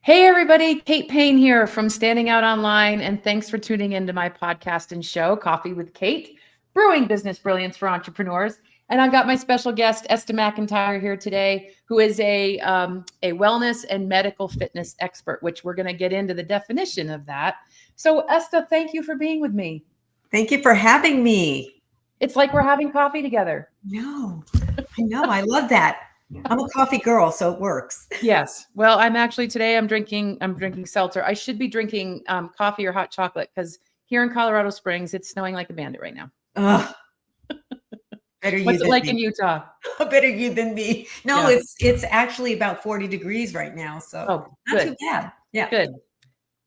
Hey, everybody. Kate Payne here from Standing Out Online, and thanks for tuning into my podcast and show, Coffee with Kate, Brewing Business Brilliance for Entrepreneurs. And I've got my special guest, Esta McIntyre, here today, who is a wellness and medical fitness expert, which we're going to get into the definition of that. So, Esta, thank you for being with me. Thank you for having me. It's like we're having coffee together. No, I know. I love that. I'm a coffee girl, so it works. Yes. Well, I'm drinking seltzer. I should be drinking coffee or hot chocolate because here in Colorado Springs, it's snowing like a bandit right now. Ugh. Better you What's it like me. in Utah? Better you than me. No, Yeah. it's actually about 40 degrees right now, so not too bad. Yeah. Good.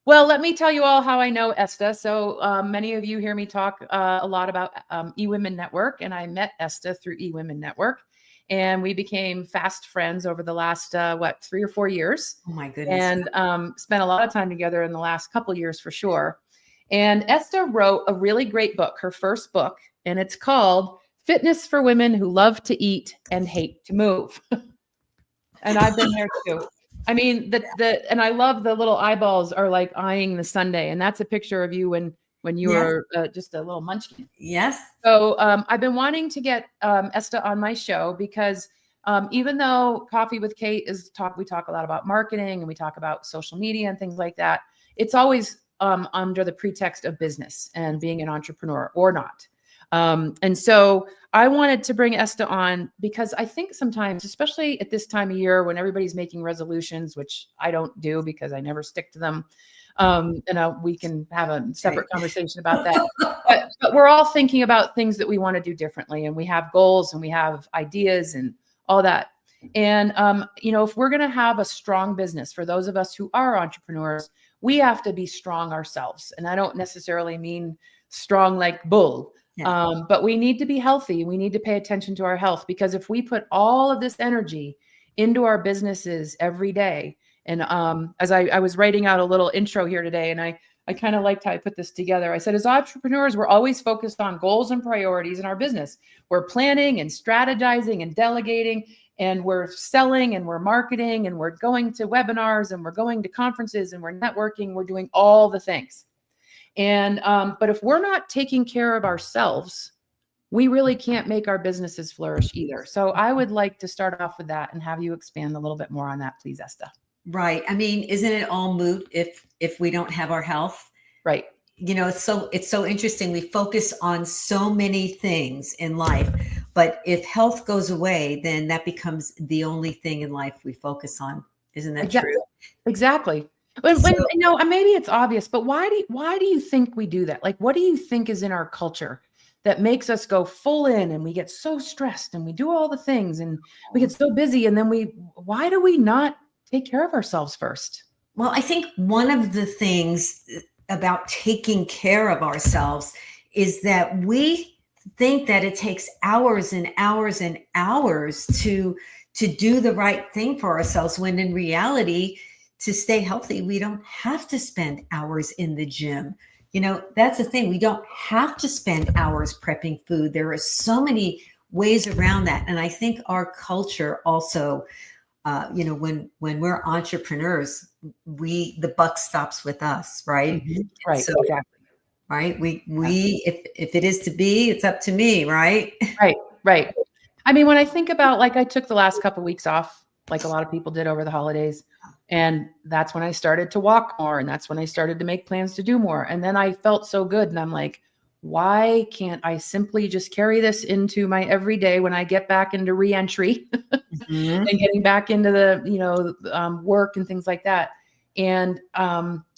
Well, let me tell you all how I know Esta. So many of you hear me talk a lot about eWomen Network, and I met Esta through eWomen Network. And we became fast friends over the last, 3 or 4 years. Oh, my goodness. And spent a lot of time together in the last couple years for sure. And Esta wrote a really great book, her first book, and it's called Fitness for Women Who Love to Eat and Hate to Move. And I've been there too. I mean, and I love the little eyeballs are like eyeing the sundae. And that's a picture of you when you were just a little munchkin. Yes. So I've been wanting to get Esta on my show because even though Coffee with Kate we talk a lot about marketing and we talk about social media and things like that. It's always under the pretext of business and being an entrepreneur or not. And so I wanted to bring Esta on because I think sometimes, especially at this time of year when everybody's making resolutions, which I don't do because I never stick to them. We can have a separate conversation about that. But we're all thinking about things that we want to do differently, and we have goals and we have ideas and all that. And, if we're going to have a strong business, for those of us who are entrepreneurs, we have to be strong ourselves. And I don't necessarily mean strong like bull, but we need to be healthy. We need to pay attention to our health, because if we put all of this energy into our businesses every day, and as I was writing out a little intro here today, and I kind of liked how I put this together. I said, as entrepreneurs, we're always focused on goals and priorities in our business. We're planning and strategizing and delegating, and we're selling and we're marketing and we're going to webinars and we're going to conferences and we're networking. We're doing all the things. And but if we're not taking care of ourselves, we really can't make our businesses flourish either. So I would like to start off with that and have you expand a little bit more on that, please, Esta. Right. I mean, isn't it all moot if we don't have our health? Right. It's so interesting. We focus on so many things in life, but if health goes away, then that becomes the only thing in life we focus on. Isn't that true? Exactly. Maybe it's obvious, but why do you think we do that? Like, what do you think is in our culture that makes us go full in and we get so stressed and we do all the things and we get so busy, and then why do we not take care of ourselves first? Well, I think one of the things about taking care of ourselves is that we think that it takes hours and hours and hours to do the right thing for ourselves, when in reality, to stay healthy, we don't have to spend hours in the gym. That's the thing. We don't have to spend hours prepping food. There are so many ways around that. And I think our culture also, when we're entrepreneurs, the buck stops with us, right? Mm-hmm. Right. So, exactly. Right. If it is to be, it's up to me. Right. Right. I mean, when I think about, like, I took the last couple of weeks off, like a lot of people did over the holidays. And that's when I started to walk more. And that's when I started to make plans to do more. And then I felt so good. And I'm like, why can't I simply just carry this into my everyday when I get back into reentry and getting back into the, work and things like that. And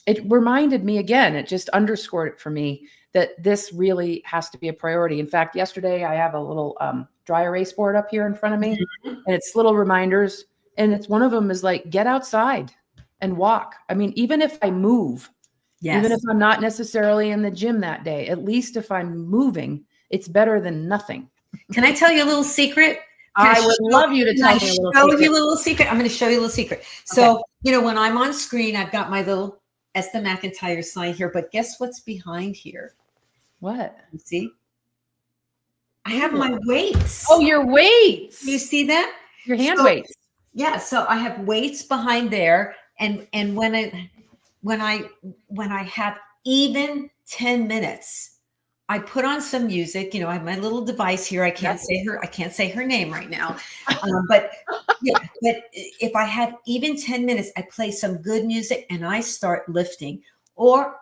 it reminded me again, it just underscored it for me that this really has to be a priority. In fact, yesterday I have a little dry erase board up here in front of me, and it's little reminders. And it's one of them is like, get outside and walk. I mean, even if I move, even if I'm not necessarily in the gym that day, at least if I'm moving, it's better than nothing. Can I tell you a little secret? I would love you to tell me a little secret. I'm going to show you a little secret. So, when I'm on screen, I've got my little Esta McIntyre sign here, but guess what's behind here? What? You see? I have my weights. Oh, your weights. You see that? Your hand weights. Yeah. So I have weights behind there. And when I have even 10 minutes, I put on some music. You know, I have my little device here. I can't say her name right now. But yeah, but if I have even 10 minutes, I play some good music and I start lifting. Or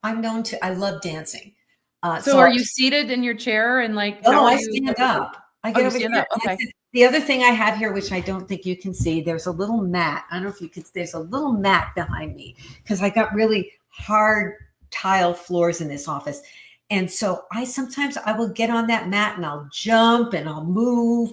I love dancing. So are you seated in your chair and like, no, how are I you? stand up. I get you over stand here. up. Okay. The other thing I have here, which I don't think you can see, there's a little mat. I don't know if you could, there's a little mat behind me because I got really hard tile floors in this office. And so sometimes I will get on that mat and I'll jump and I'll move,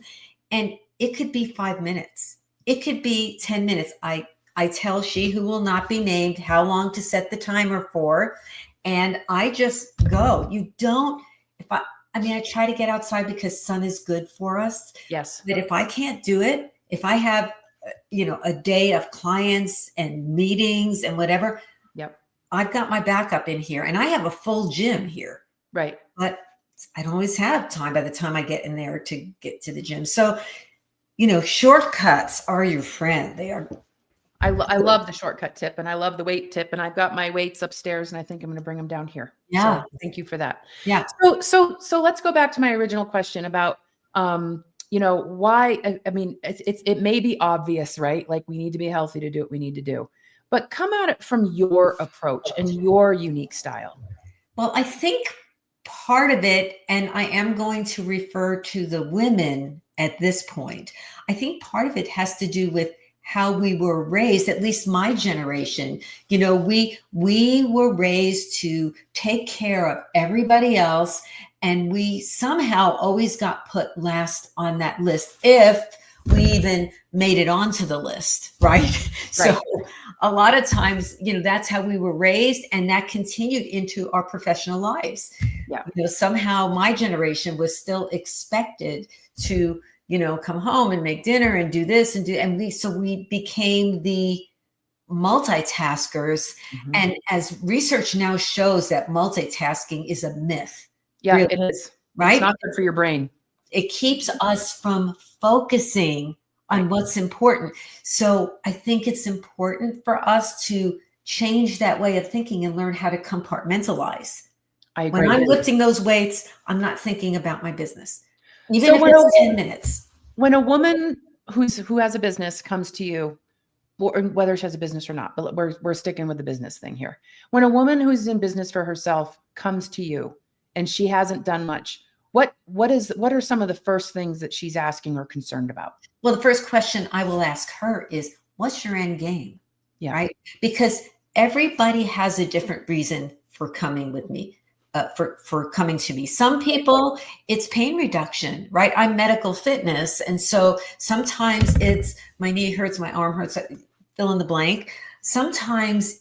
and it could be 5 minutes. It could be 10 minutes. I tell she who will not be named how long to set the timer for. And I just go. You don't, I mean, I try to get outside because sun is good for us. Yes. But if I can't do it, if I have, a day of clients and meetings and whatever, Yep. I've got my backup in here, and I have a full gym here. Right. But I don't always have time by the time I get in there to get to the gym. So, shortcuts are your friend. They are. I love the shortcut tip, and I love the weight tip, and I've got my weights upstairs, and I think I'm going to bring them down here. Yeah. So thank you for that. Yeah. So let's go back to my original question about, why, I mean, it may be obvious, right? Like we need to be healthy to do what we need to do, but come at it from your approach and your unique style. Well, I think part of it, and I am going to refer to the women at this point, I think part of it has to do with how we were raised, at least my generation. We were raised to take care of everybody else, and we somehow always got put last on that list if we even made it onto the list, right? So a lot of times, that's how we were raised, and that continued into our professional lives. Yeah. Somehow my generation was still expected to come home and make dinner and do this and we became the multitaskers. Mm-hmm. And as research now shows that multitasking is a myth. Yeah, really, it is. Right? It's not good for your brain. It keeps us from focusing on what's important. So I think it's important for us to change that way of thinking and learn how to compartmentalize. I agree. When I'm lifting those weights, I'm not thinking about my business. Even if it's 10 minutes. When a woman who has a business comes to you, or whether she has a business or not, but we're sticking with the business thing here. When a woman who's in business for herself comes to you and she hasn't done much, what are some of the first things that she's asking or concerned about? Well, the first question I will ask her is, what's your end game? Yeah. Right? Because everybody has a different reason for coming with me. For coming to me. Some people, it's pain reduction, right? I'm medical fitness. And so sometimes it's my knee hurts, my arm hurts, fill in the blank. Sometimes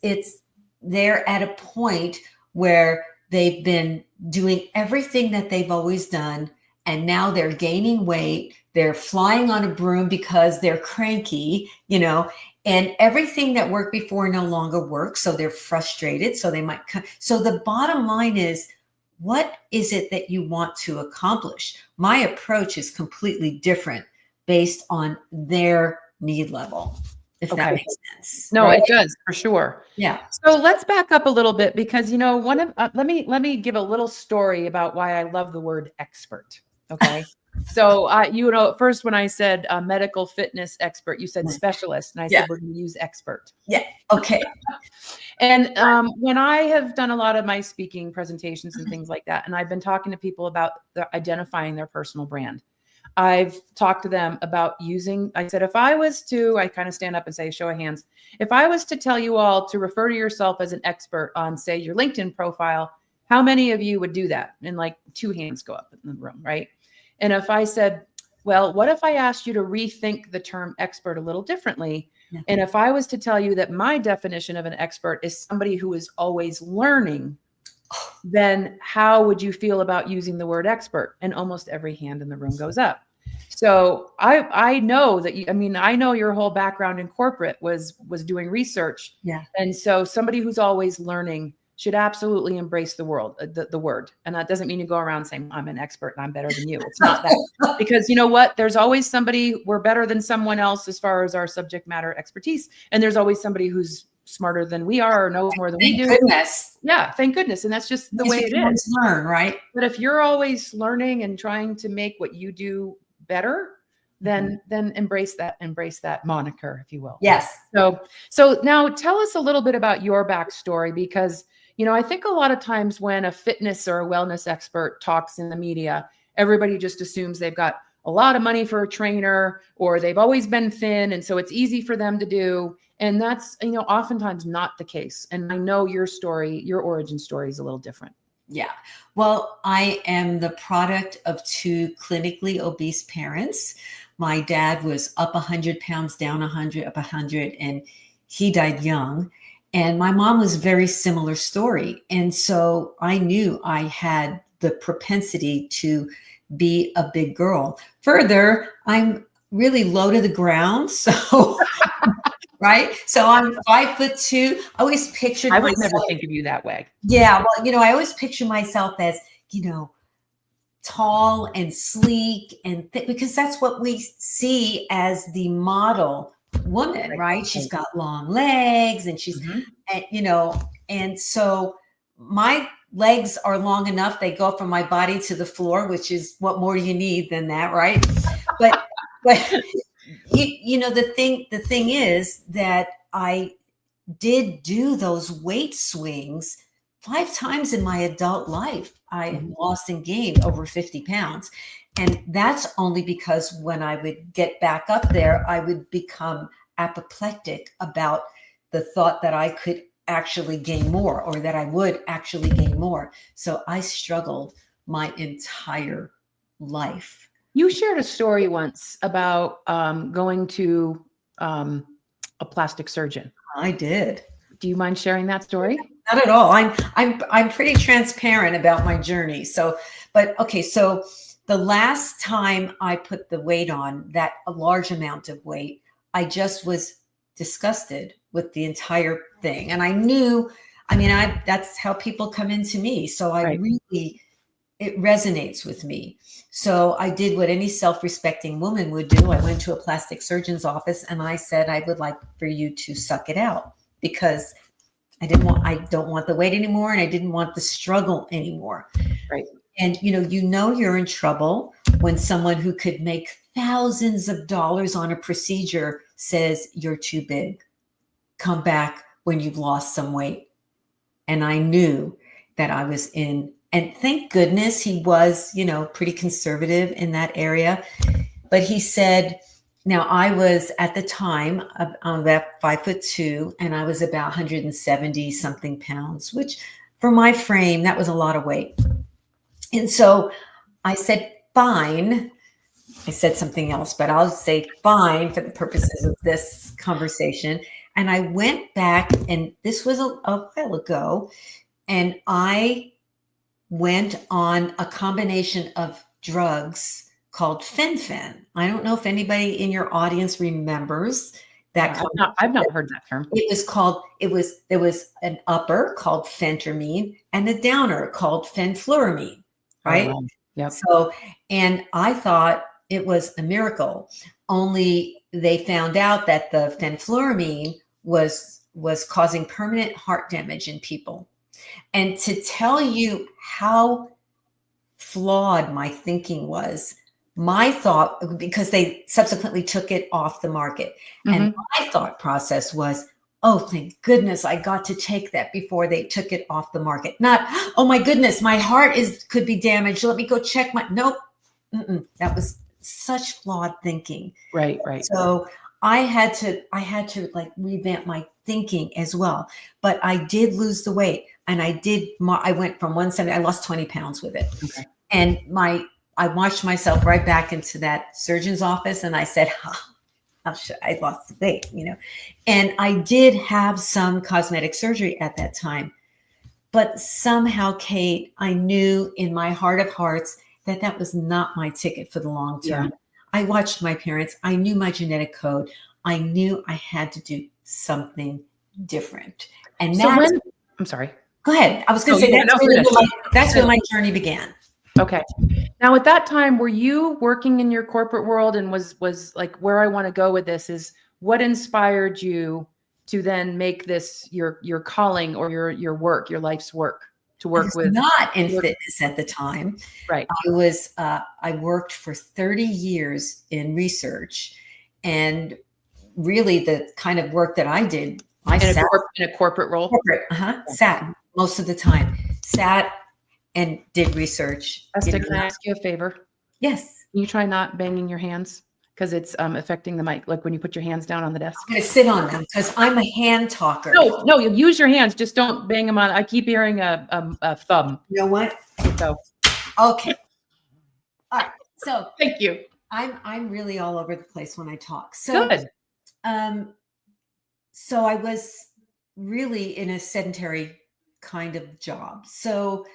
they're at a point where they've been doing everything that they've always done, and now they're gaining weight. They're flying on a broom because they're cranky, and everything that worked before no longer works. So they're frustrated. So they might come. So the bottom line is, what is it that you want to accomplish? My approach is completely different based on their need level, if that makes sense. No, right? It does, for sure. Yeah. So let's back up a little bit, because, let me give a little story about why I love the word expert. Okay. So, at first when I said medical fitness expert, you said specialist, and I said, we're going to use expert. Yeah. Okay. And when I have done a lot of my speaking presentations and things like that, and I've been talking to people about identifying their personal brand, I've talked to them about I said, if I was to, I kind of stand up and say, show of hands, if I was to tell you all to refer to yourself as an expert on, say, your LinkedIn profile, how many of you would do that? And like 2 hands go up in the room, right? And if I said, well, what if I asked you to rethink the term expert a little differently? Yeah. And if I was to tell you that my definition of an expert is somebody who is always learning, then how would you feel about using the word expert? And almost every hand in the room goes up. So I know that I know your whole background in corporate was doing research. Yeah. And so somebody who's always learning, should absolutely embrace the world, the word. And that doesn't mean you go around saying, I'm an expert and I'm better than you. It's not that. Because you know what? There's always somebody, we're better than someone else as far as our subject matter expertise. And there's always somebody who's smarter than we are or knows more than we do. Goodness. Yeah, thank goodness. And that's just the way it is. Learn, right? But if you're always learning and trying to make what you do better, then embrace that moniker, if you will. Yes. So now tell us a little bit about your backstory, because, you know, I think a lot of times when a fitness or a wellness expert talks in the media, everybody just assumes they've got a lot of money for a trainer, or they've always been thin, and so it's easy for them to do. And that's, you know, oftentimes not the case. And I know your story, your origin story is a little different. Yeah. Well, I am the product of two clinically obese parents. My dad was up 100 pounds, down 100, up 100, and he died young. And my mom was a very similar story. And so I knew I had the propensity to be a big girl. Further, I'm really low to the ground. So, right. So I'm 5'2". I always pictured I would myself, never think of you that way. yeah. Well, you know, I always picture myself as, you know, tall and sleek and because that's what we see as the model woman, right? She's got long legs and she's, and, you know, and so my legs are long enough. They go from my body to the floor, which is what more do you need than that, right? But you know, the thing is that I did do those weight swings 5 times in my adult life. I lost and gained over 50 pounds. And that's only because when I would get back up there, I would become apoplectic about the thought that I could actually gain more, or that I would actually gain more. So I struggled my entire life. You shared a story once about going to a plastic surgeon. I did. Do you mind sharing that story? Not at all. I'm pretty transparent about my journey. So, but okay. So the last time I put the weight on, that a large amount of weight, I just was disgusted with the entire thing. And I knew, I mean, that's how people come into me. So I really, it resonates with me. So I did what any self-respecting woman would do. I went to a plastic surgeon's office and I said, I would like for you to suck it out, because I don't want the weight anymore. And I didn't want the struggle anymore. Right. And, you know, you're in trouble when someone who could make thousands of dollars on a procedure says you're too big. Come back when you've lost some weight. And I knew that I was in, and thank goodness he was, you know, pretty conservative in that area. But he said, now I was at the time, I'm about 5'2", and I was about 170 something pounds, which for my frame, that was a lot of weight. And so I said, fine. I said something else, but I'll say fine for the purposes of this conversation. And I went back, and this was a while ago, and I went on a combination of drugs called fen-phen. I don't know if anybody in your audience remembers that. I've not heard that term. There was an upper called phentermine and a downer called fenfluramine, right? Oh, wow. Yep. So, and I thought it was a miracle, only they found out that the fenfluramine was causing permanent heart damage in people. And to tell you how flawed my thinking was, my thought, because they subsequently took it off the market, and my thought process was, oh, thank goodness I got to take that before they took it off the market. Not, oh my goodness, my heart could be damaged. Let me go check my, nope. That was such flawed thinking. Right. So I had to like revamp my thinking as well. But I did lose the weight, and I went from 170, I lost 20 pounds with it. Okay. And I watched myself right back into that surgeon's office, and I said, I lost the weight, you know. And I did have some cosmetic surgery at that time. But somehow, Kate, I knew in my heart of hearts that that was not my ticket for the long term. Yeah. I watched my parents. I knew my genetic code. I knew I had to do something different. And so I'm sorry. Go ahead. I was going Oh, to say you that's wanna really finish. that's where my journey began. Okay. Now at that time, were you working in your corporate world, and was like, where I want to go with this is what inspired you to then make this your calling or your work, your life's work, to I work was with? not in fitness at the time. Right. I worked for 30 years in research, and really the kind of work that I did, I sat In a corporate role. corporate, sat most of the time, sat and did research. Esther, can I ask you a favor? Yes. Can you try not banging your hands? Because it's affecting the mic, like when you put your hands down on the desk. I'm going to sit on them because I'm a hand talker. No, you use your hands. Just don't bang them on. I keep hearing a thumb. You know what? So Okay. All right. So thank you. I'm really all over the place when I talk. So Good. So I was really in a sedentary kind of job. So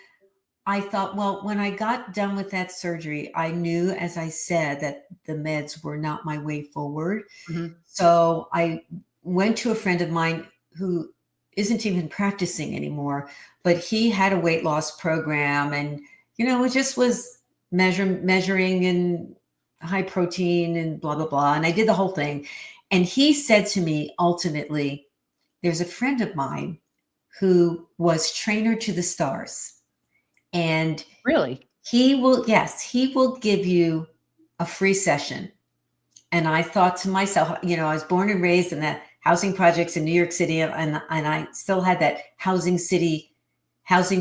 I thought, well, when I got done with that surgery, I knew, as I said, that the meds were not my way forward. Mhm. So I went to a friend of mine who isn't even practicing anymore, but he had a weight loss program, and it just was measuring and high protein and blah, blah, blah. And I did the whole thing. And he said to me, ultimately, there's a friend of mine who was trainer to the stars. And Really? he will give you a free session. And I thought to myself, I was born and raised in the housing projects in New York City. And I still had that housing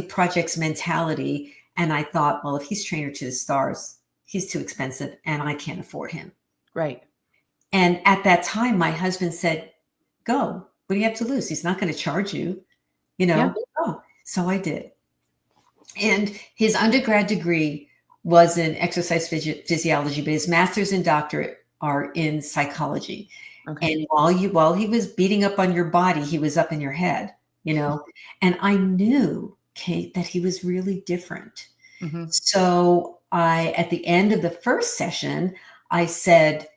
projects mentality. And I thought, well, if he's trainer to the stars, he's too expensive and I can't afford him. Right. And at that time, my husband said, go. What do you have to lose? He's not going to charge you, Yeah. Oh, so I did. And his undergrad degree was in exercise physiology, but his master's and doctorate are in psychology. Okay. And while he was beating up on your body, he was up in your head, and I knew, Kate, that he was really different. Mm-hmm. So at the end of the first session, I said,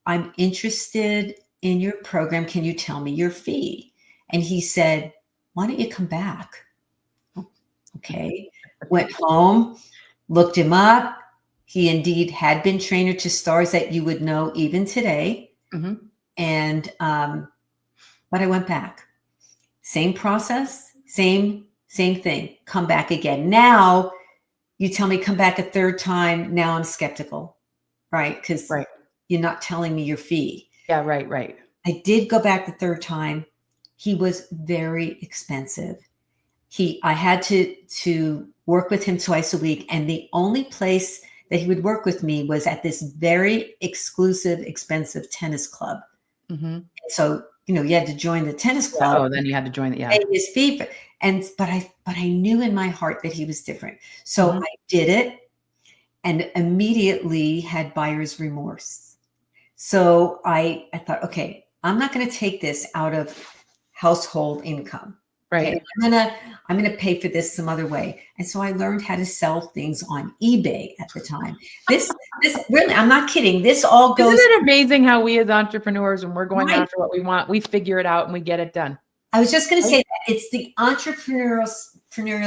I'm interested in your program. Can you tell me your fee? And he said, why don't you come back? Okay. Went home, looked him up. He indeed had been trainer to stars that you would know even today. Mm-hmm. And, but I went back. Same process, same thing. Come back again. Now you tell me come back a third time. Now I'm skeptical, right? Because you're not telling me your fee. Yeah, right. I did go back the third time. He was very expensive. I had to work with him twice a week. And the only place that he would work with me was at this very exclusive, expensive tennis club. Mm-hmm. So, you had to join the tennis club. Oh, then you had to join it. Yeah. Pay his fee. But I knew in my heart that he was different. So I did it and immediately had buyer's remorse. So I thought, okay, I'm not going to take this out of household income. Right. Okay, I'm gonna pay for this some other way. And so I learned how to sell things on eBay at the time. This really, I'm not kidding. This all goes. Isn't it amazing how we as entrepreneurs, when we're going after what we want, we figure it out and we get it done? I was just gonna say that it's the entrepreneurial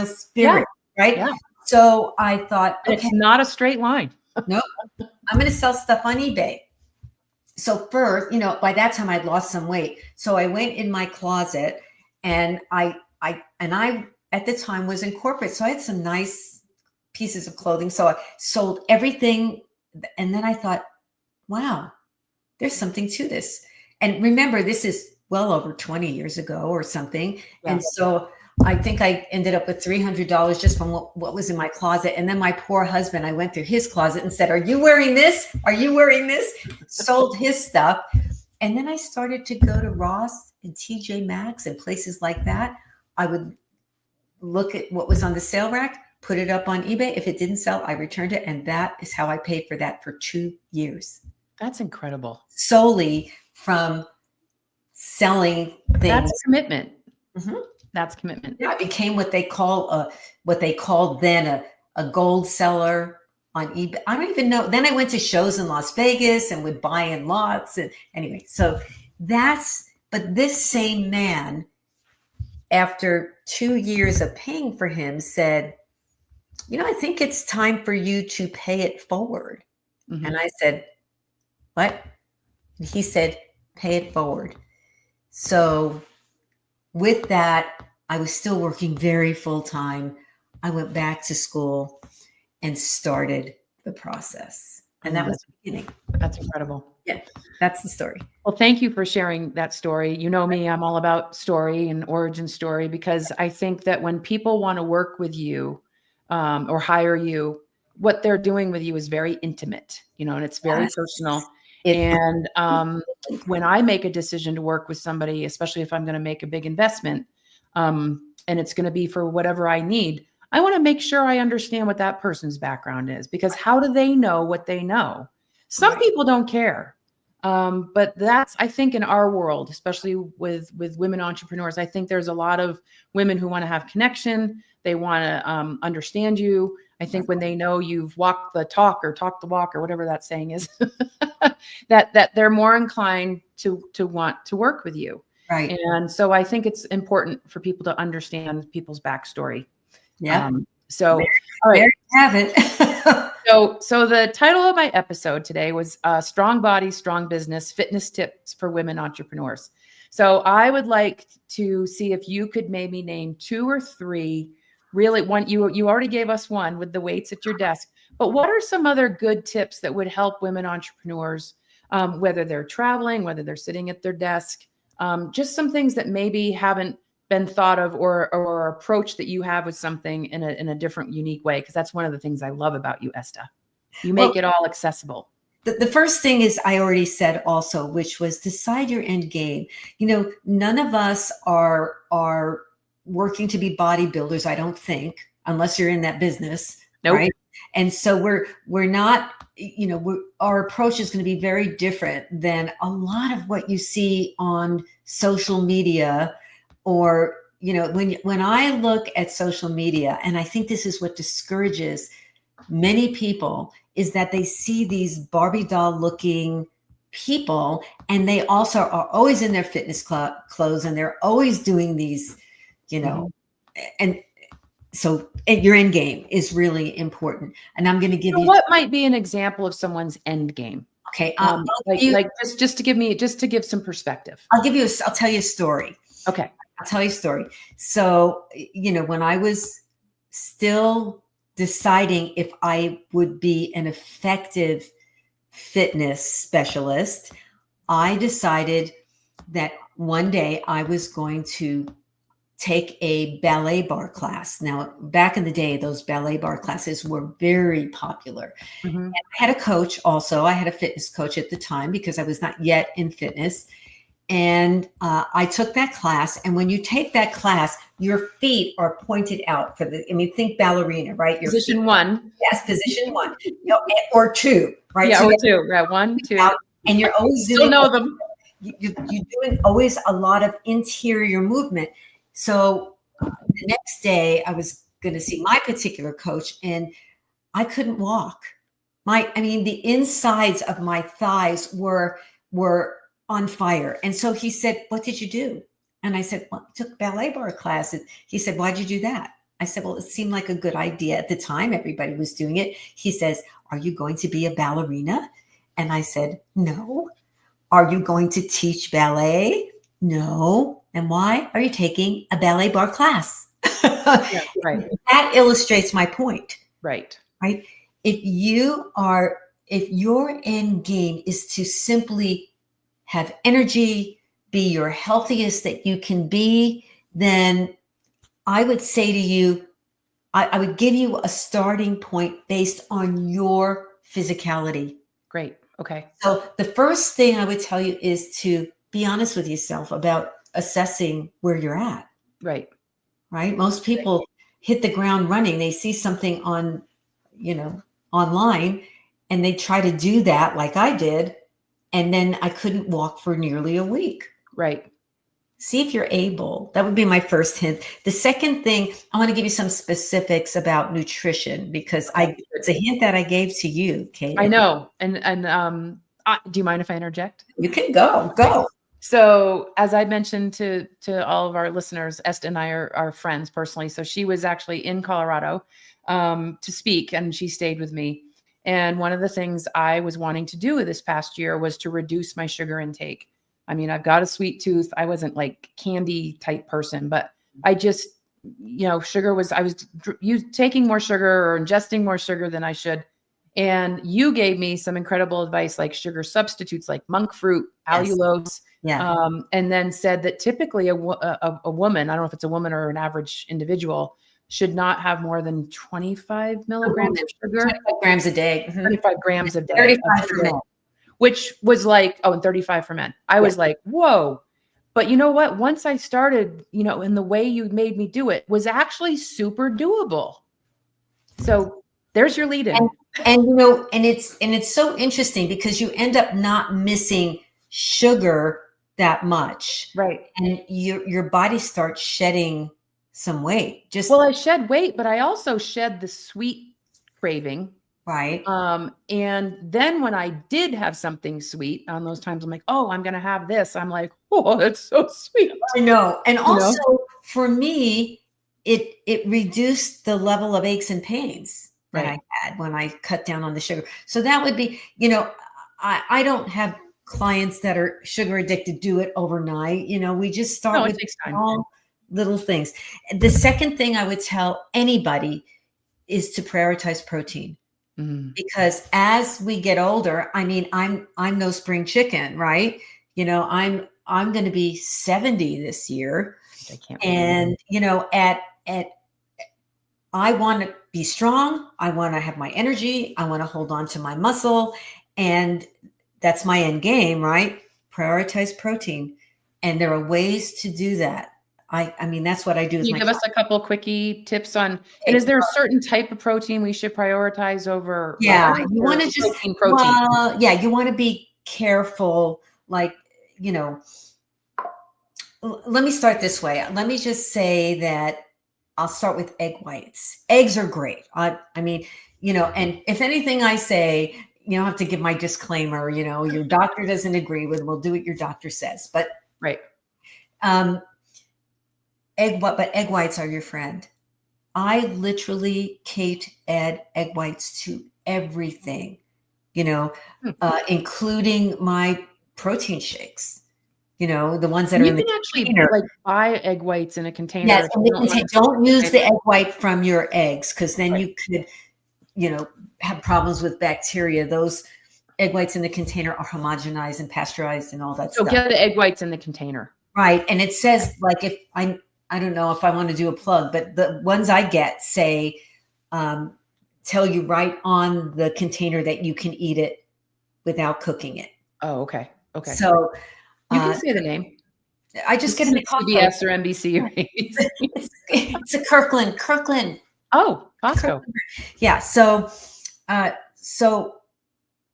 spirit, right? Yeah. So I thought, okay, it's not a straight line. Nope. I'm gonna sell stuff on eBay. So first, by that time I'd lost some weight. So I went in my closet. And I at the time was in corporate. So I had some nice pieces of clothing. So I sold everything. And then I thought, wow, there's something to this. And remember, this is well over 20 years ago or something. Yeah. And so I think I ended up with $300 just from what was in my closet. And then my poor husband, I went through his closet and said, are you wearing this? Are you wearing this? Sold his stuff. And then I started to go to Ross and TJ Maxx and places like that. I would look at what was on the sale rack, put it up on eBay. If it didn't sell, I returned it. And that is how I paid for that for 2 years. That's incredible. Solely from selling things. That's commitment. Mm-hmm. That's commitment. Yeah, I became what they called then a gold seller on eBay. I don't even know. Then I went to shows in Las Vegas and would buy in lots. And anyway, so but this same man after 2 years of paying for him, said, I think it's time for you to pay it forward. Mhm. And I said, what? And he said, pay it forward. So with that, I was still working very full time. I went back to school and started the process. And that was the beginning. That's incredible. Yeah, that's the story. Well, thank you for sharing that story. You know me, I'm all about story and origin story, because I think that when people want to work with you or hire you, what they're doing with you is very intimate, and it's very Yes. personal. And when I make a decision to work with somebody, especially if I'm going to make a big investment, and it's going to be for whatever I need, I want to make sure I understand what that person's background is, because how do they know what they know? Some Right. people don't care. But that's, I think, in our world, especially with women entrepreneurs, I think there's a lot of women who want to have connection. They want to understand you. I think when they know you've walked the talk or talked the walk or whatever that saying is, that they're more inclined to want to work with you. Right. And so I think it's important for people to understand people's backstory. Yeah. So, all right. There you have it. So the title of my episode today was Strong Body, Strong Business, Fitness Tips for Women Entrepreneurs. So I would like to see if you could maybe name 2 or 3, really one, you already gave us one with the weights at your desk, but what are some other good tips that would help women entrepreneurs, whether they're traveling, whether they're sitting at their desk, just some things that maybe haven't been thought of, or approach that you have with something in a different, unique way? Because that's one of the things I love about you, Esta. You make it all accessible. The first thing is, I already said also, which was decide your end game. None of us are working to be bodybuilders, I don't think, unless you're in that business. Nope. Right. And so we're not, our approach is going to be very different than a lot of what you see on social media. Or, when I look at social media, and I think this is what discourages many people, is that they see these Barbie doll looking people, and they also are always in their fitness clothes, and they're always doing these, and so your end game is really important. And I'm going to give you what might be an example of someone's end game. Okay. Just to give some perspective. I'll tell you a story. Okay. I'll tell you a story. So, when I was still deciding if I would be an effective fitness specialist, I decided that one day I was going to take a ballet bar class. Now, back in the day, those ballet bar classes were very popular. Mm-hmm. And I had a coach also. I had a fitness coach at the time, because I was not yet in fitness. And I took that class. And when you take that class, your feet are pointed out think ballerina, right? Your position 1. Yes, position 1 or 2, right? Yeah, so or 2. Right, 1, 2. And you're always still know them. You're doing always a lot of interior movement. So the next day, I was going to see my particular coach, and I couldn't walk. The insides of my thighs were on fire. And so he said, "What did you do?" And I said, "Well, I took ballet bar class." And he said, "Why'd you do that?" I said, "Well, it seemed like a good idea at the time. Everybody was doing it." He says, "Are you going to be a ballerina?" And I said, "No." "Are you going to teach ballet?" "No." "And why are you taking a ballet bar class?" Yeah, right. That illustrates my point. Right. Right. If your end game is to simply have energy, be your healthiest that you can be, then I would say to you, I would give you a starting point based on your physicality. Great. Okay. So the first thing I would tell you is to be honest with yourself about assessing where you're at. Right. Right. Most people hit the ground running. They see something on, online, and they try to do that like I did. And then I couldn't walk for nearly a week. Right. See if you're able. That would be my first hint. The second thing, I want to give you some specifics about nutrition, because it's a hint that I gave to you, Kate. I know. And do you mind if I interject? You can go. So as I mentioned to all of our listeners, Esta and I are friends personally. So she was actually in Colorado to speak, and she stayed with me. And one of the things I was wanting to do this past year was to reduce my sugar intake. I mean, I've got a sweet tooth. I wasn't like candy type person, but I just, I was taking more sugar or ingesting more sugar than I should. And you gave me some incredible advice, like sugar substitutes, like monk fruit, Yes. allulose. Yeah. And then said that typically a woman, I don't know if it's a woman or an average individual, should not have more than 25 milligrams of sugar. 25 grams a day. 25 grams a day. 35 for men. Which was like, and 35 for men. I was like, whoa. But you know what? Once I started, in the way you made me do it was actually super doable. So there's your lead in. And it's so interesting because you end up not missing sugar that much. Right. And your body starts shedding some weight. Well, I shed weight, but I also shed the sweet craving. Right. And then when I did have something sweet on those times, I'm like, oh, I'm going to have this. I'm like, oh, that's so sweet. I know. And also for me, it reduced the level of aches and pains that I had when I cut down on the sugar. So that would be, I don't have clients that are sugar addicted do it overnight. We just start with small little things. The second thing I would tell anybody is to prioritize protein. Because as we get older, I mean, I'm no spring chicken, right? I'm going to be 70 this year. I can't. And, I want to be strong. I want to have my energy. I want to hold on to my muscle. And that's my end game, right? Prioritize protein. And there are ways to do that. I mean, that's what I do. Can you give us a couple quickie tips on, and is there a certain type of protein we should prioritize over? Yeah, you want to just, you want to be careful. Like, let me start this way. Let me just say that I'll start with egg whites. Eggs are great. I mean, and if anything I say, you don't have to give my disclaimer, your doctor doesn't agree with, we'll do what your doctor says. But right. Egg whites are your friend. I literally, Kate, add egg whites to everything, including my protein shakes. The ones that are in the container. Actually buy egg whites in a container. Yes, don't use the egg white from your eggs because then you could, have problems with bacteria. Those egg whites in the container are homogenized and pasteurized and all that stuff. So get the egg whites in the container. Right. And it says, like, if I don't know if I want to do a plug, but the ones I get say, tell you right on the container that you can eat it without cooking it. Oh, okay. Okay. So you can say the name. I just get them at CBS or NBC or ABC. It's a Kirkland. Oh, Costco. Yeah. So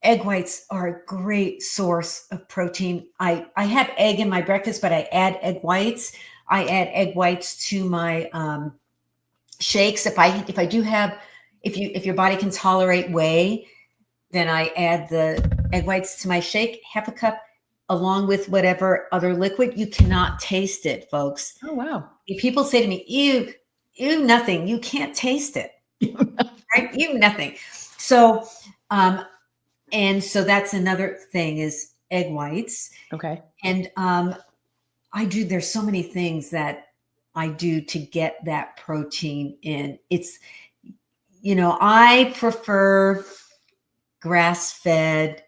egg whites are a great source of protein. I have egg in my breakfast, but I add egg whites. I add egg whites to my shakes. If your body can tolerate whey, then I add the egg whites to my shake, half a cup, along with whatever other liquid. You cannot taste it, folks. Oh, wow. If people say to me, ew, nothing, you can't taste it. Right? Ew, nothing. So, and so that's another thing is egg whites. Okay. And there's so many things that I do to get that protein in. It's, I prefer grass-fed,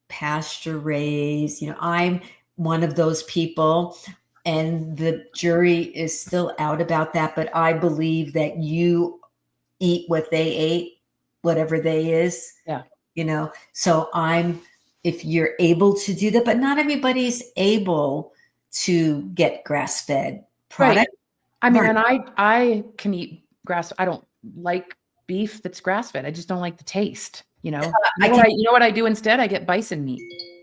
pasture-raised. I'm one of those people, and the jury is still out about that. But I believe that you eat what they ate, whatever they is. Yeah. So if you're able to do that, but not everybody's able to get grass-fed product. Right. I mean, and I can eat grass. I don't like beef that's grass-fed. I just don't like the taste, you know what I do instead? I get bison meat.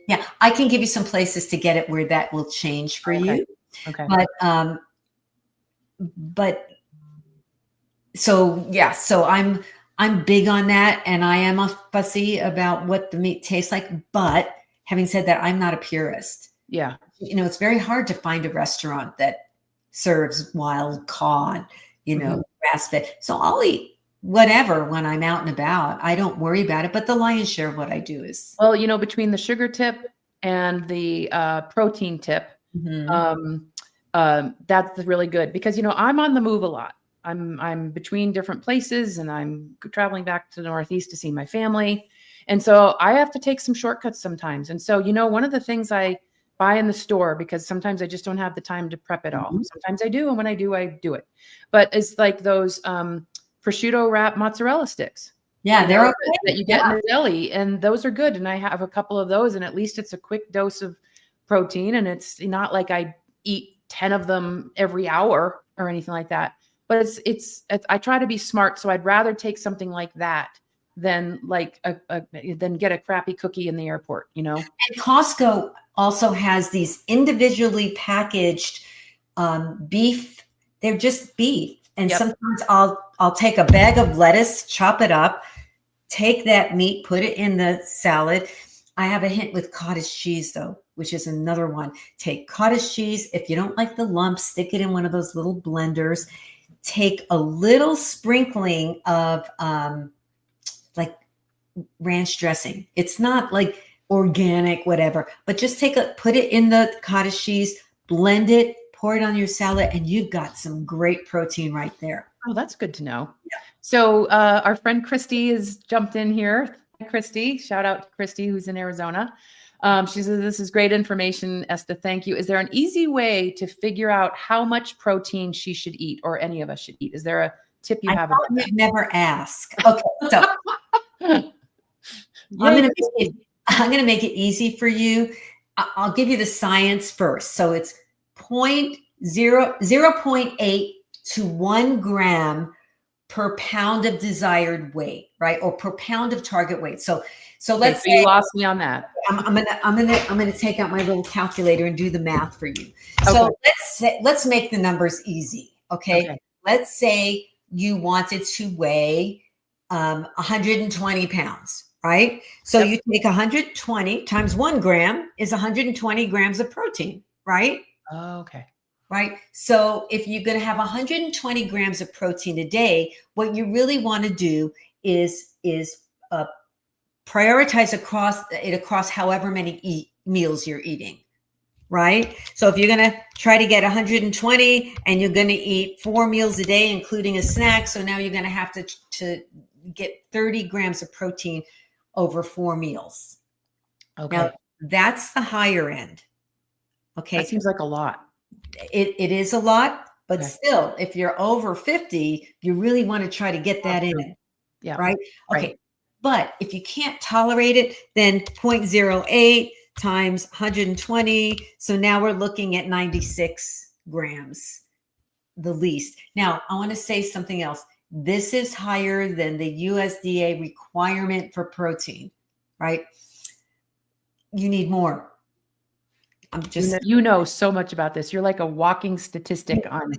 Yeah. I can give you some places to get it where that will change for you. Okay. But so, yeah, so I'm big on that, and I am a fussy about what the meat tastes like. But having said that, I'm not a purist. Yeah. You know, it's very hard to find a restaurant that serves wild caught, you know, grass fed. So I'll eat whatever when I'm out and about. I don't worry about it. But the lion's share of what I do is. Well, you know, between the sugar tip and the protein tip, Mhm. that's really good because, you know, I'm on the move a lot. I'm between different places and I'm traveling back to the Northeast to see my family. And so I have to take some shortcuts sometimes. And so, you know, one of the things I buy in the store, because sometimes I just don't have the time to prep it all. Mhm. Sometimes I do. And when I do it. But it's like those prosciutto wrap mozzarella sticks, Yeah, you they're know, okay. that you get in the deli, and those are good. And I have a couple of those, and at least it's a quick dose of protein, and it's not like I eat 10 of them every hour or anything like that. But it's I try to be smart, so I'd rather take something like that than like than get a crappy cookie in the airport, you know. And Costco also has these individually packaged beef. They're just beef. And Yep. sometimes I'll take a bag of lettuce, chop it up, take that meat, put it in the salad. I have a hint with cottage cheese though, which is another one. Take cottage cheese. If you don't like the lumps, stick it in one of those little blenders. Take a little sprinkling of like ranch dressing. It's not like organic, whatever, but just put it in the cottage cheese, blend it, pour it on your salad, and you've got some great protein right there. Oh, that's good to know. Yeah. So our friend Christy has jumped in here. Christy, shout out to Christy, who's in Arizona. She says, this is great information, Esta. Thank you. Is there an easy way to figure out how much protein she should eat, or any of us should eat? Is there a tip you I have thought about that? you'd never ask. Okay, so Yay, I'm gonna make it easy for you. I'll give you the science first. So it's 0.8 to 1 gram per pound of desired weight, right? Or per pound of target weight. So let's so you say lost me on that. I'm gonna take out my little calculator and do the math for you. So let's make the numbers easy. Okay. Let's say you wanted to weigh 120 pounds, right? So you take 120 times 1 gram is 120 grams of protein, right? Okay. Right. So if you're going to have 120 grams of protein a day, what you really want to do is prioritize across however many meals you're eating. Right. So if you're going to try to get 120 and you're going to eat 4 meals a day, including a snack. So now you're going to have to get 30 grams of protein over 4 meals. Okay. Now that's the higher end. Okay. That seems like a lot. It is a lot, but still, if you're over 50, you really want to try to get that in. Yeah. Right. Okay. But if you can't tolerate it, then 0.08 times 120. So now we're looking at 96 grams, the least. Now, I want to say something else. This is higher than the USDA requirement for protein, right? You need more. I'm just, you know so much about this. You're like a walking statistic on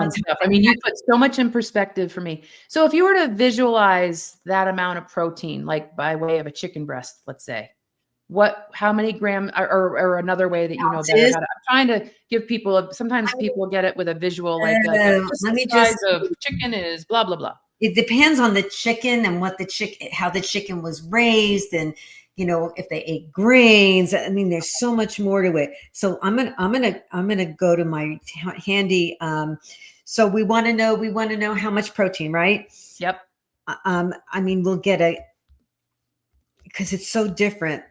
stuff. I mean, you put so much in perspective for me. So if you were to visualize that amount of protein, like by way of a chicken breast, let's say, how many grams, or another way that you know better how to, I'm trying to give people sometimes people get it with a visual, like the size of chicken is blah, blah, blah. It depends on the chicken and how the chicken was raised, and you know, if they ate grains. I mean, there's so much more to it. So I'm gonna go to my handy. So we want to know how much protein, right? Yep. I mean, we'll get because it's so different.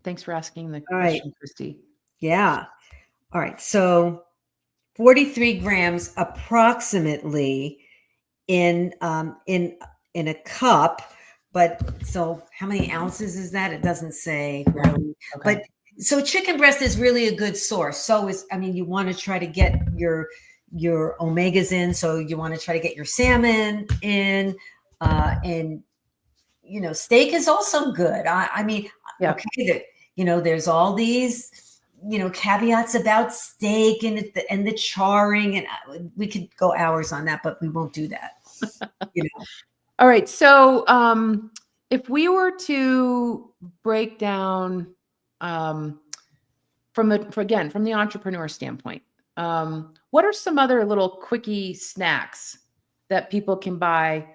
Thanks for asking the question, Christy. Yeah. All right. So 43 grams approximately in a cup. But so how many ounces is that? It doesn't say really. But so chicken breast is really a good source. So you want to try to get your omegas in. So you want to try to get your salmon in, and you know, steak is also good. Okay, you know, there's all these, you know, caveats about steak and the charring, and we could go hours on that, but we won't do that. You know. All right. So if we were to break down again, from the entrepreneur standpoint, what are some other little quickie snacks that people can buy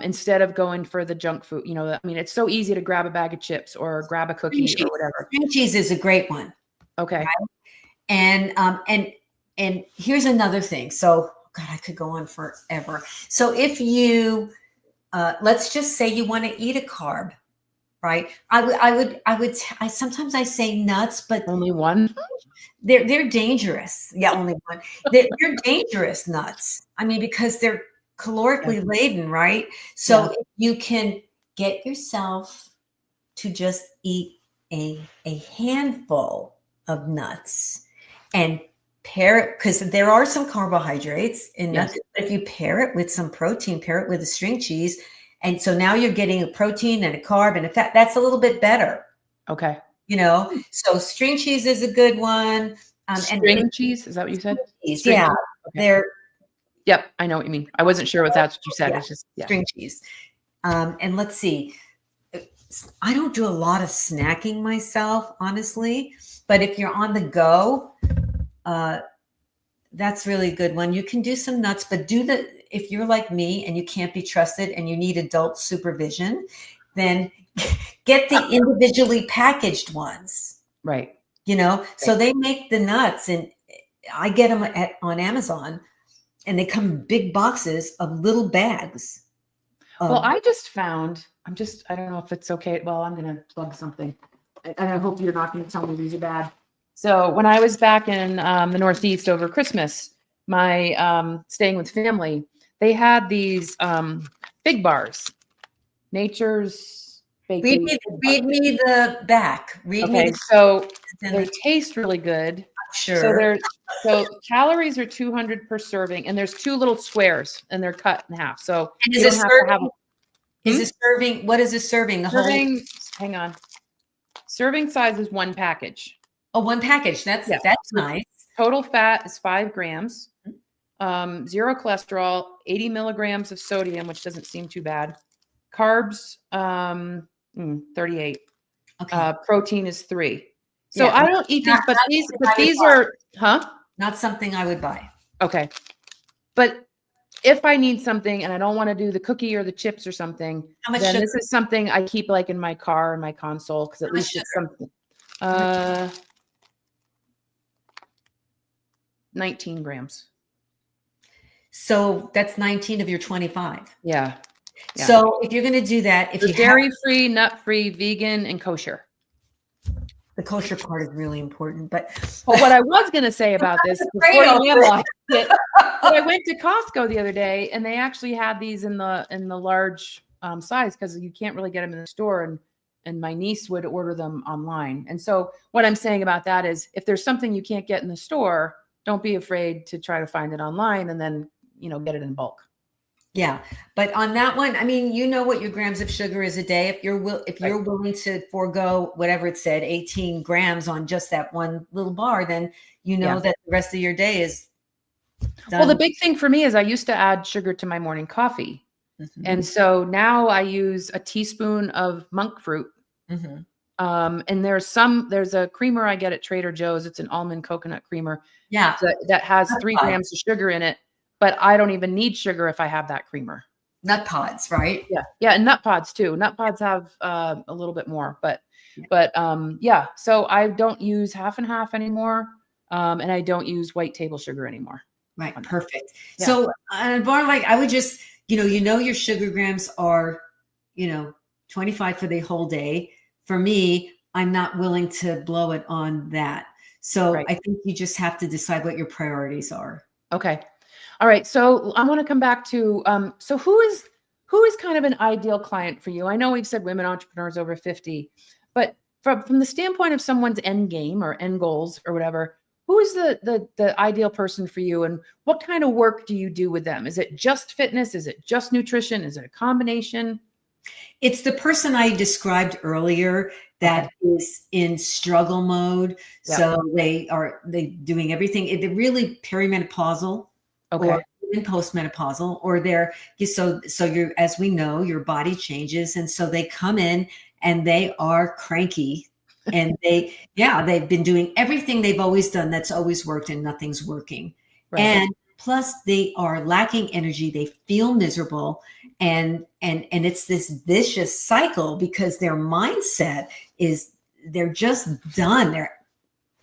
instead of going for the junk food? You know, I mean, it's so easy to grab a bag of chips or grab a cookie or whatever. String cheese is a great one. Okay. Right? And here's another thing. So, God, I could go on forever. So if you, let's just say you want to eat a carb, right? I sometimes I say nuts, but only one. They're dangerous. Yeah, only one. They're dangerous nuts. I mean, because they're calorically laden, right? So if you can get yourself to just eat a handful of nuts and pair it, because there are some carbohydrates in nuts. If you pair it with some protein, pair it with a string cheese, and so now you're getting a protein and a carb and a fat. That's a little bit better. Okay. You know, so string cheese is a good one. String cheese, is that what you said? Cheese, yeah, okay. they're. Yep, I know what you mean. I wasn't sure what that's what you said. It's just string cheese. And let's see. I don't do a lot of snacking myself, honestly, but if you're on the go, that's really a good one. You can do some nuts, but if you're like me and you can't be trusted and you need adult supervision, then get the individually packaged ones. Right. You know, so they make the nuts, and I get them on Amazon, and they come in big boxes of little bags. Well, I just found, I don't know if it's okay. Well, I'm going to plug something. And I hope you're not going to tell me these are bad. So when I was back in the Northeast over Christmas, my staying with family, they had these fig bars, Nature's Bakery. Read me the back. So they taste really good. Sure. So calories are 200 per serving, and there's 2 little squares, and they're cut in half. So and is a serving? Is a serving? What is a serving? The serving, whole. Hang on. Serving size is 1 package. Oh, 1 package. That's nice. Total fat is 5 grams. 0 cholesterol, 80 milligrams of sodium, which doesn't seem too bad. Carbs, 38. Okay. Protein is 3. So I don't eat these, but these are, not something I would buy. Okay. But if I need something and I don't want to do the cookie or the chips or something, then sugar? This is something I keep like in my car, in my console, because at least it's something. 19 grams. So that's 19 of your 25. Yeah. So if you're going to do that, if you dairy-free, nut-free, vegan, and kosher. The kosher part is really important, but what I was going to say about this before you analyze it, I went to Costco the other day, and they actually had these in the large size, because you can't really get them in the store, and my niece would order them online. And so what I'm saying about that is, if there's something you can't get in the store, don't be afraid to try to find it online, and then get it in bulk. Yeah. But on that one, I mean, you know what your grams of sugar is a day. If you're willing to forego whatever it said, 18 grams on just that one little bar, then that the rest of your day is done. Well, the big thing for me is I used to add sugar to my morning coffee. Mm-hmm. And so now I use a teaspoon of monk fruit. Mm-hmm. And there's a creamer I get at Trader Joe's. It's an almond coconut creamer. Yeah. That has 3 grams of sugar in it. But I don't even need sugar if I have that creamer. Nut pods, right? Yeah. Yeah. And nut pods too. Nut pods have a little bit more, but so I don't use half and half anymore. And I don't use white table sugar anymore. Right. Perfect. Yeah. So on a bar, like I would just, your sugar grams are, 25 for the whole day. For me, I'm not willing to blow it on that. So I think you just have to decide what your priorities are. Okay. All right. So I want to come back to, so who is kind of an ideal client for you? I know we've said women entrepreneurs over 50, but from the standpoint of someone's end game or end goals or whatever, who is the ideal person for you, and what kind of work do you do with them? Is it just fitness? Is it just nutrition? Is it a combination? It's the person I described earlier that is in struggle mode. Yep. So they doing everything. They're really perimenopausal. Or in postmenopausal, or so as we know, your body changes. And so they come in and they are cranky And they've been doing everything they've always done that's always worked, and nothing's working. Right. And plus they are lacking energy. They feel miserable. And it's this vicious cycle because their mindset is they're just done. They're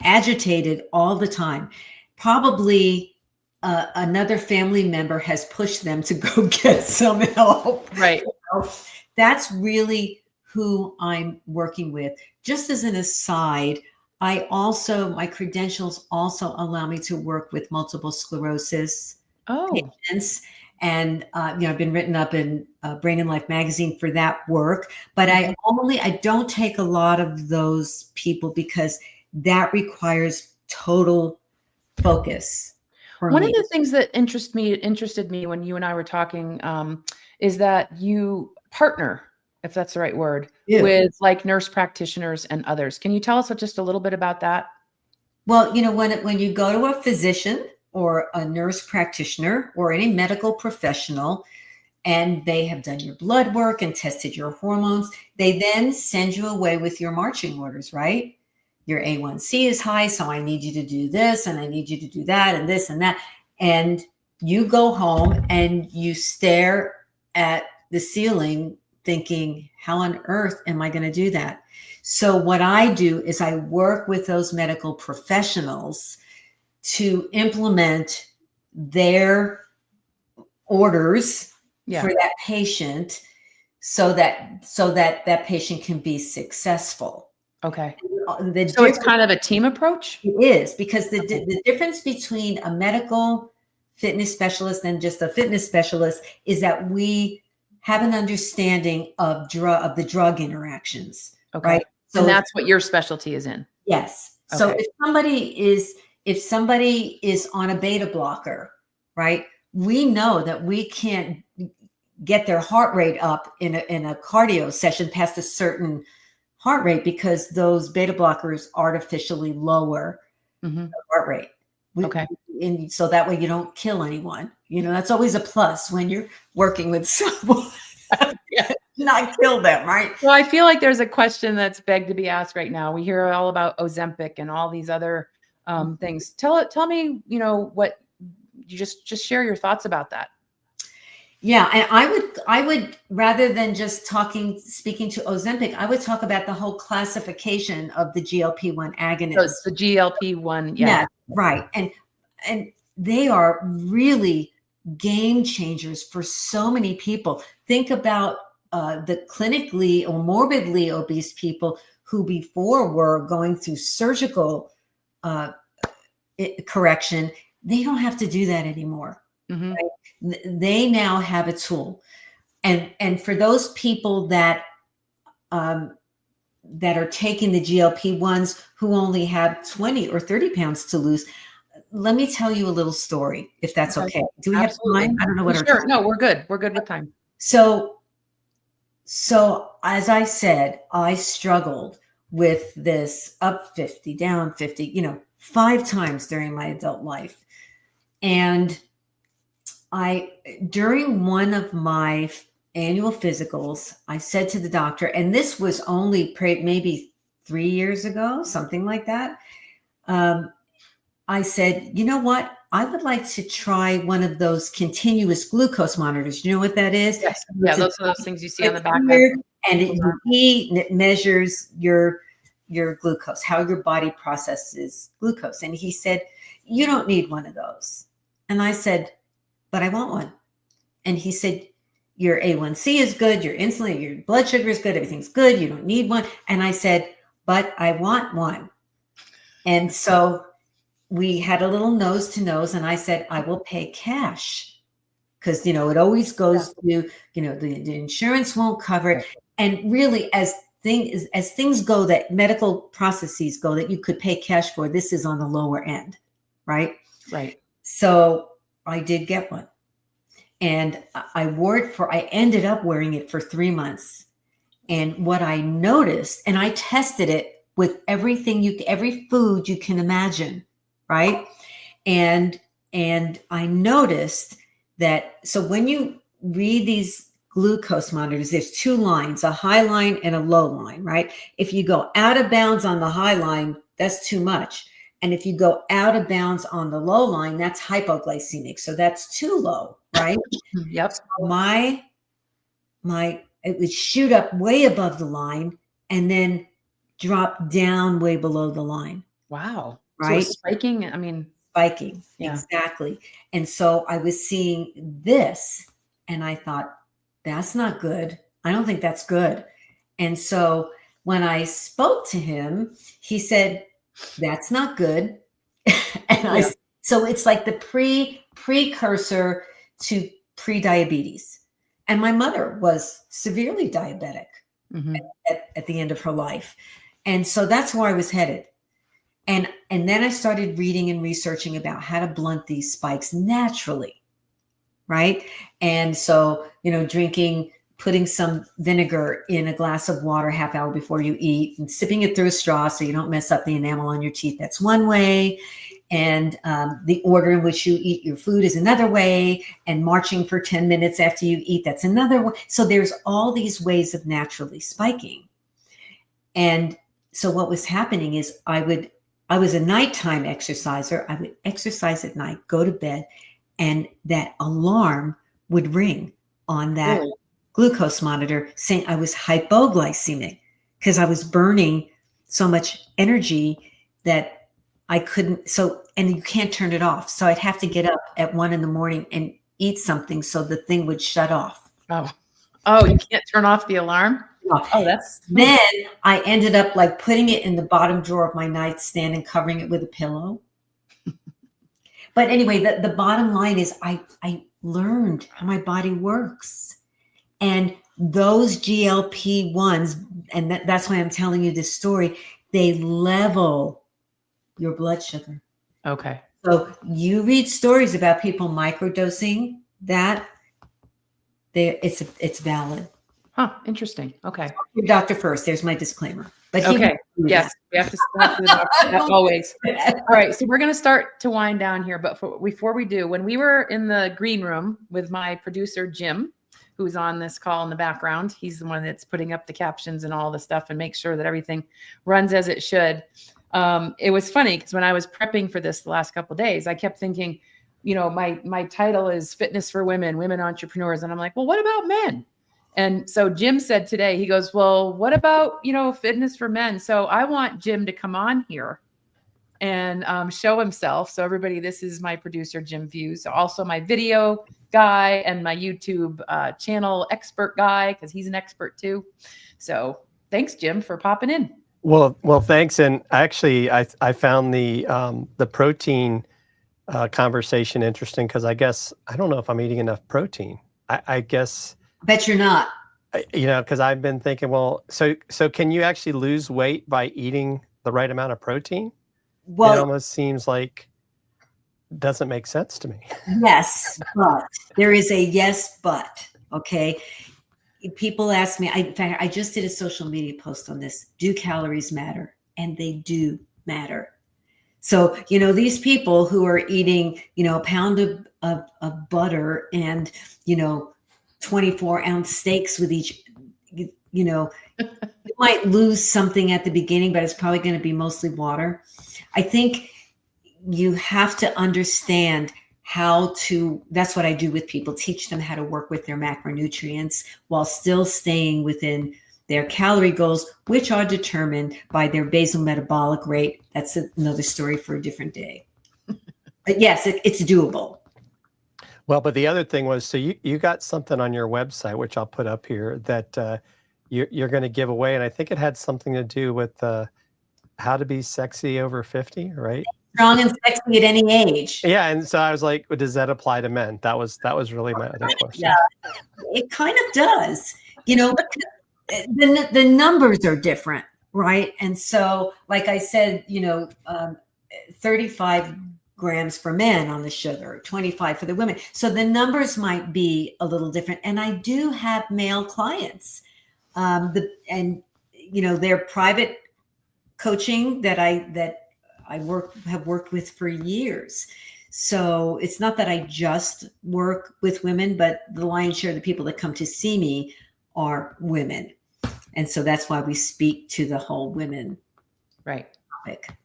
agitated all the time. Probably another family member has pushed them to go get some help. Right. That's really who I'm working with. Just as an aside, my credentials also allow me to work with multiple sclerosis patients. And, I've been written up in Brain and Life magazine for that work, but I don't take a lot of those people because that requires total focus. One of the things that interested me when you and I were talking is that you partner, if that's the right word, with like nurse practitioners and others. Can you tell us just a little bit about that? Well, when you go to a physician or a nurse practitioner or any medical professional, and they have done your blood work and tested your hormones, they then send you away with your marching orders, right? Your A1C is high, so I need you to do this, and I need you to do that, and this and that. And you go home and you stare at the ceiling thinking, how on earth am I going to do that? So what I do is I work with those medical professionals to implement their orders for that patient so that patient can be successful. Okay. So it's kind of a team approach? It is, because the difference between a medical fitness specialist and just a fitness specialist is that we have an understanding of the drug interactions. Okay. Right? So that's what your specialty is in. Yes. Okay. So if somebody is on a beta blocker, right? We know that we can't get their heart rate up in a cardio session past a certain heart rate because those beta blockers artificially lower the heart rate. And so that way you don't kill anyone. That's always a plus when you're working with someone. Not kill them, right? Well, I feel like there's a question that's begged to be asked right now. We hear all about Ozempic and all these other things. Tell me, what you just share your thoughts about that. Yeah, and I would rather than just speaking to Ozempic, I would talk about the whole classification of the GLP-1 agonists. So it's the GLP-1, yeah, right, and they are really game changers for so many people. Think about the clinically or morbidly obese people who before were going through surgical correction. They don't have to do that anymore. Right? They now have a tool, and for those people that are taking the GLP-1s who only have 20 or 30 pounds to lose, let me tell you a little story, if that's okay. Do we have time? I don't know what. Sure. No, we're good. We're good with time. So as I said, I struggled with this up 50, down 50, 5 times during my adult life. And during one of my annual physicals, I said to the doctor, and this was only maybe 3 years ago, something like that. I said, you know what? I would like to try one of those continuous glucose monitors. You know what that is? Yes. Yeah, those are those things you see on the back. And it measures your glucose, how your body processes glucose. And he said, you don't need one of those. And I said, but I want one. And he said, your A1C is good, your insulin, your blood sugar is good, everything's good, you don't need one. And I said, but I want one. And so we had a little nose to nose, and I said, I will pay cash. Because, it always goes to, the insurance won't cover it. And really, as things go, that medical processes go that you could pay cash for, this is on the lower end, right? Right. So I did get one. And I ended up wearing it for 3 months. And what I noticed, and I tested it with every food you can imagine, right? And I noticed that, so when you read these glucose monitors, there's two lines, a high line and a low line, right? If you go out of bounds on the high line, that's too much. And if you go out of bounds on the low line, that's hypoglycemic. So that's too low, right? Yep. So it would shoot up way above the line and then drop down way below the line. Wow. Right? So spiking, I mean. Spiking. Yeah. Exactly. And so I was seeing this and I thought, that's not good. I don't think that's good. And so when I spoke to him, he said, that's not good. And so it's like the precursor to pre-diabetes. And my mother was severely diabetic at the end of her life. And so that's where I was headed. And then I started reading and researching about how to blunt these spikes naturally. Right. And so, putting some vinegar in a glass of water half hour before you eat and sipping it through a straw so you don't mess up the enamel on your teeth. That's one way. And the order in which you eat your food is another way. And marching for 10 minutes after you eat, that's another way. So there's all these ways of naturally spiking. And so what was happening is I was a nighttime exerciser. I would exercise at night, go to bed, and that alarm would ring on that glucose monitor saying I was hypoglycemic because I was burning so much energy that I couldn't. And you can't turn it off. So I'd have to get up at 1 a.m. and eat something so the thing would shut off. Oh, you can't turn off the alarm? Oh, that's. Then I ended up like putting it in the bottom drawer of my nightstand and covering it with a pillow. But anyway, the bottom line is I learned how my body works. And those GLP-1s, and that's why I'm telling you this story, they level your blood sugar. Okay. So you read stories about people microdosing that it's valid. Huh. Interesting. Okay. Your doctor first. There's my disclaimer. But okay. Yes, we have to start with the doctor always. All right. So we're going to start to wind down here. But before we do, when we were in the green room with my producer, Jim, who's on this call in the background, he's the one that's putting up the captions and all the stuff and makes sure that everything runs as it should. It was funny because when I was prepping for this the last couple of days, I kept thinking, my title is Fitness for Women, Women Entrepreneurs. And I'm like, well, what about men? And so Jim said today, he goes, well, what about, fitness for men? So I want Jim to come on here and show himself. So everybody, this is my producer, Jim Views. Also my video guy and my YouTube channel expert guy, because he's an expert too. So thanks, Jim, for popping in. Well, thanks. And actually, I found the protein conversation interesting because I don't know if I'm eating enough protein. I guess. Bet you're not. Because I've been thinking, well, so can you actually lose weight by eating the right amount of protein? Well, it almost seems like doesn't make sense to me. Yes, but there is a yes, but. Okay. People ask me, in fact, I just did a social media post on this. Do calories matter? And they do matter. So, these people who are eating, a pound of butter and, 24-ounce steaks with each, you might lose something at the beginning, but it's probably going to be mostly water. I think you have to understand that's what I do with people, teach them how to work with their macronutrients while still staying within their calorie goals, which are determined by their basal metabolic rate. That's another story for a different day. But yes, it's doable. Well, but the other thing was, so you got something on your website, which I'll put up here, that you're going to give away. And I think it had something to do with how to be sexy over 50, right? Strong and sexy at any age. Yeah. And so I was like, well, does that apply to men? That was really my other question. Yeah, it kind of does. The numbers are different, right? And so, like I said, 35 grams for men on the sugar, 25 for the women. So the numbers might be a little different. And I do have male clients, their private coaching that I have worked with for years. So it's not that I just work with women, but the lion's share of the people that come to see me are women. And so that's why we speak to the whole women topic.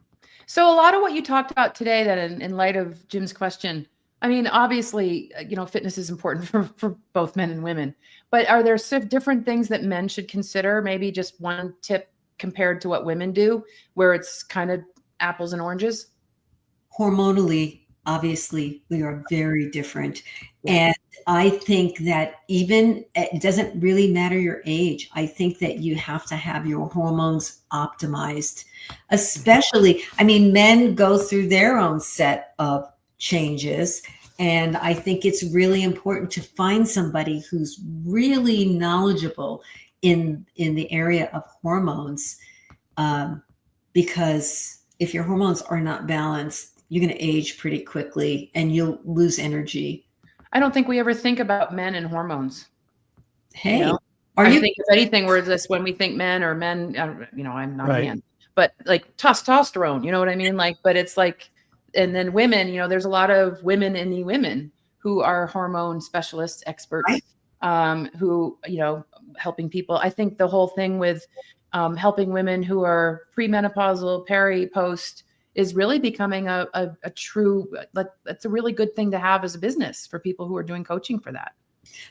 So a lot of what you talked about today, that in light of Jim's question, I mean, obviously, fitness is important for both men and women, but are there different things that men should consider? Maybe just one tip compared to what women do, where it's kind of apples and oranges? Hormonally, obviously, we are very different. And I think that even it doesn't really matter your age. I think that you have to have your hormones optimized, especially, I mean, men go through their own set of changes. And I think it's really important to find somebody who's really knowledgeable in the area of hormones, because if your hormones are not balanced, you're going to age pretty quickly and you'll lose energy. I don't think we ever think about men and hormones. Hey, I think if anything, we're this, when we think men or men, I'm not a man, but like testosterone, you know what I mean? Like, but it's like, and then women, there's a lot of women in the women who are hormone specialists, experts, who, helping people. I think the whole thing with helping women who are premenopausal, peri, post, is really becoming a true, that's a really good thing to have as a business for people who are doing coaching for that.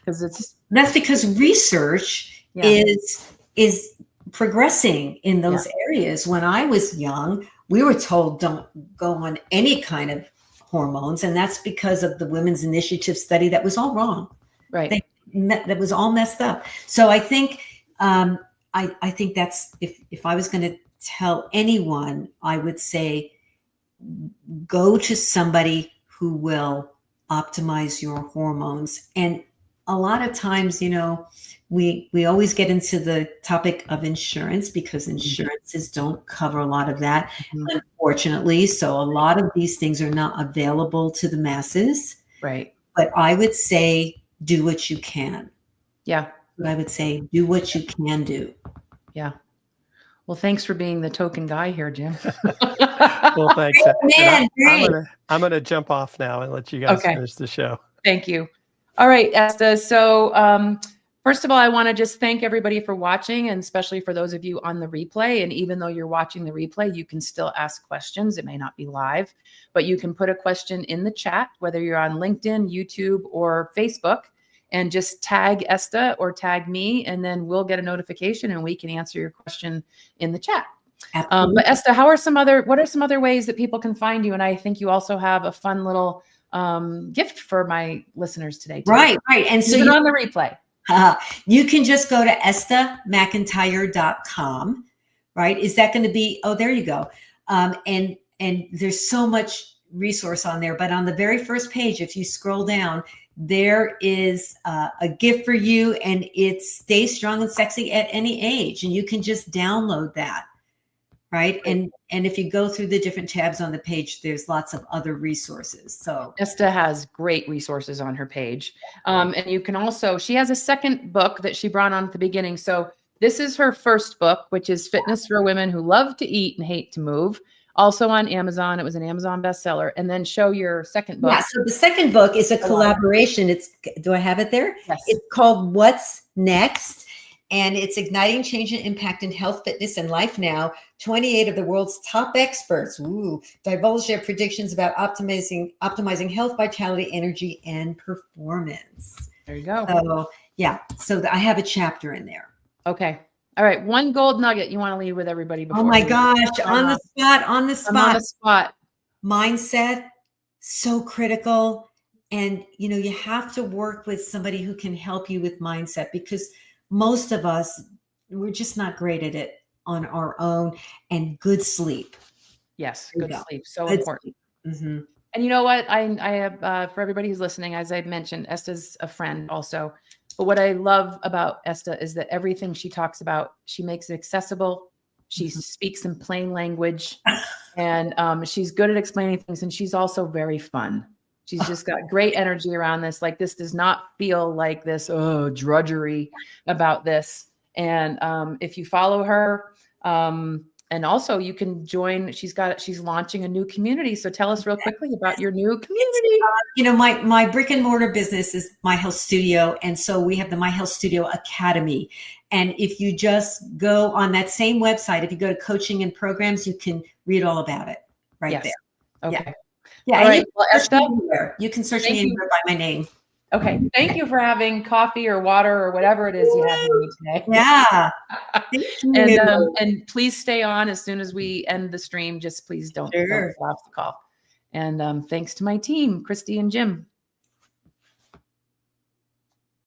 That's because research is progressing in those areas. When I was young, we were told don't go on any kind of hormones. And that's because of the Women's Initiative study that was all wrong. Right. That was all messed up. So I think, I think that's, if I was going to tell anyone, I would say, go to somebody who will optimize your hormones. And a lot of times, we always get into the topic of insurance because insurances don't cover a lot of that, unfortunately. So a lot of these things are not available to the masses. Right. But I would say, do what you can. Yeah. I would say, do what you can do. Yeah. Well, thanks for being the token guy here, Jim. Well, thanks. Man, I'm gonna jump off now and let you guys finish the show. Thank you. All right, Esta. So first of all, I want to just thank everybody for watching, and especially for those of you on the replay. And even though you're watching the replay, you can still ask questions. It may not be live, but you can put a question in the chat, whether you're on LinkedIn, YouTube, or Facebook, and just tag Esta or tag me, and then we'll get a notification and we can answer your question in the chat. But Esta, what are some other ways that people can find you? And I think you also have a fun little gift for my listeners today, too. Right. And so you're on the replay. You can just go to estamcIntyre.com, right? Is that going to be, oh, there you go. And there's so much resource on there, but on the very first page, if you scroll down, there is a gift for you, and it's Stay Strong and Sexy at Any Age. And you can just download that, right? And if you go through the different tabs on the page, there's lots of other resources. So Esta has great resources on her page. And you can also, she has a second book that she brought on at the beginning. So this is her first book, which is Fitness for Women Who Love to Eat and Hate to Move. Also on Amazon. It was an Amazon bestseller. And then show your second book. Yeah, so the second book is a collaboration. Do I have it there? Yes. It's called What's Next? And it's Igniting Change and Impact in Health, Fitness, and Life Now. 28 of the world's top experts divulge their predictions about optimizing health, vitality, energy, and performance. There you go. So I have a chapter in there. Okay. All right. One gold nugget you want to leave with everybody before. Oh my gosh. On the spot. I'm on the spot. Mindset, so critical. And, you have to work with somebody who can help you with mindset, because most of us, we're just not great at it on our own. And good sleep. Yes. Good sleep. So important. Mm-hmm. And you know what? I have, for everybody who's listening, as I mentioned, Esta's a friend also. But what I love about Esta is that everything she talks about, she makes it accessible. She speaks in plain language, and she's good at explaining things. And she's also very fun. She's just got great energy around this. Like, this does not feel like this drudgery about this. And if you follow her, And also you can join, she's launching a new community. So tell us real quickly about your new community. You know, my brick and mortar business is My Health Studio. And so we have the My Health Studio Academy. And if you just go on that same website, if you go to coaching and programs, you can read all about it right there. Okay. Yeah. All right. Well, Esta, you can search me anywhere by my name. Okay. Thank you for having coffee or water or whatever it is you have with me today. Yeah. Thank you. And please stay on as soon as we end the stream. Just please don't get off the call. And thanks to my team, Christy and Jim.